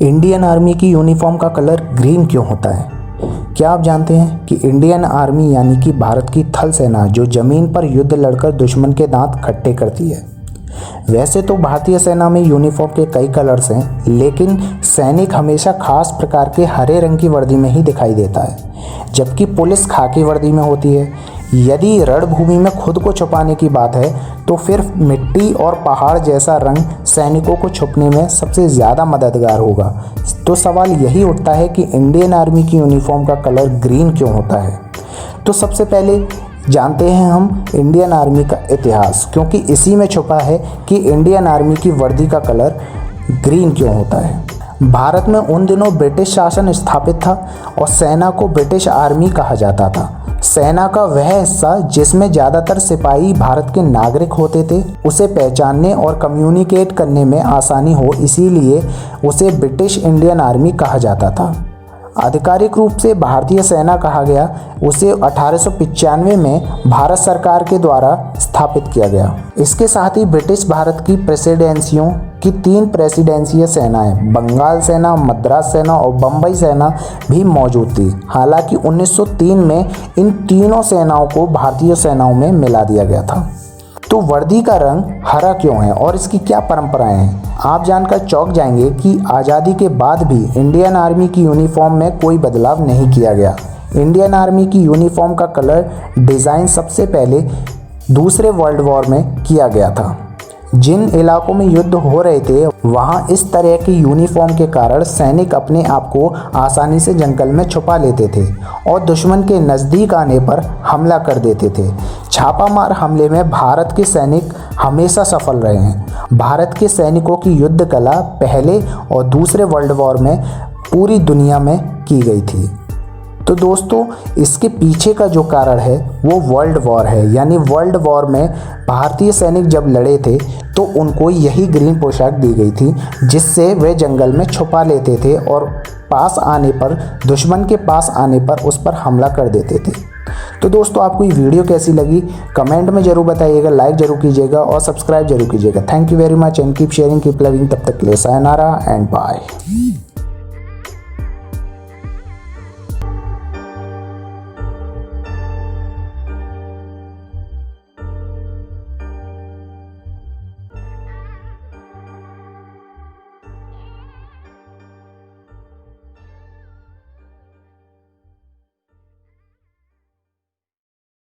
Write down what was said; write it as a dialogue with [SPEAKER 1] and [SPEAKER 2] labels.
[SPEAKER 1] Indian army की uniform का colour green क्यों होता है? क्या आप जानते हैं कि इंडियन आर्मी यानी कि भारत की थल सेना जो ज़मीन पर युद्ध लड़कर दुश्मन के दांत खट्टे करती है। वैसे तो भारतीय सेना में यूनिफॉर्म के कई कलर्स हैं, लेकिन सैनिक हमेशा खास प्रकार के हरे रंग की वर्दी में ही दिखाई देता है, जबकि पुलिस खाकी वर्दी में होती है। यदि रणभूमि में खुद को छुपाने की बात है तो फिर मिट्टी और पहाड़ जैसा रंग सैनिकों को छुपने में सबसे ज़्यादा मददगार होगा। तो सवाल यही उठता है कि इंडियन आर्मी की यूनिफॉर्म का कलर ग्रीन क्यों होता है। तो सबसे पहले जानते हैं हम इंडियन आर्मी का इतिहास, क्योंकि इसी में छुपा है कि इंडियन आर्मी की वर्दी का कलर ग्रीन क्यों होता है। भारत में उन दिनों ब्रिटिश शासन स्थापित था और सेना को ब्रिटिश आर्मी कहा जाता था। सेना का वह हिस्सा जिसमें ज़्यादातर सिपाही भारत के नागरिक होते थे, उसे पहचानने और कम्युनिकेट करने में आसानी हो, इसीलिए उसे ब्रिटिश इंडियन आर्मी कहा जाता था। आधिकारिक रूप से भारतीय सेना कहा गया उसे 1895 में भारत सरकार के द्वारा स्थापित किया गया। इसके साथ ही ब्रिटिश भारत की प्रेसिडेंसियों की 3 प्रेसिडेंसीय सेनाएं, बंगाल सेना, मद्रास सेना और बम्बई सेना भी मौजूद थी। हालांकि 1903 में इन तीनों सेनाओं को भारतीय सेनाओं में मिला दिया गया था। तो वर्दी का रंग हरा क्यों है और इसकी क्या परंपराएं हैं? आप जानकर चौंक जाएंगे कि आज़ादी के बाद भी इंडियन आर्मी की यूनिफॉर्म में कोई बदलाव नहीं किया गया। इंडियन आर्मी की यूनिफॉर्म का कलर डिज़ाइन सबसे पहले दूसरे वर्ल्ड वॉर में किया गया था। जिन इलाकों में युद्ध हो रहे थे वहाँ इस तरह की यूनिफॉर्म के कारण सैनिक अपने आप को आसानी से जंगल में छुपा लेते थे और दुश्मन के नज़दीक आने पर हमला कर देते थे। छापामार हमले में भारत के सैनिक हमेशा सफल रहे हैं। भारत के सैनिकों की युद्ध कला पहले और दूसरे वर्ल्ड वॉर में पूरी दुनिया में की गई थी। तो दोस्तों, इसके पीछे का जो कारण है वो वर्ल्ड वॉर है। यानी वर्ल्ड वॉर में भारतीय सैनिक जब लड़े थे तो उनको यही ग्रीन पोशाक दी गई थी, जिससे वे जंगल में छुपा लेते थे और पास आने पर, दुश्मन के पास आने पर उस पर हमला कर देते थे। तो दोस्तों, आपको ये वीडियो कैसी लगी कमेंट में ज़रूर बताइएगा, लाइक ज़रूर कीजिएगा और सब्सक्राइब जरूर कीजिएगा। Thank you very much and keep sharing, keep loving. तब तक के लिए सायनारा एंड बाय।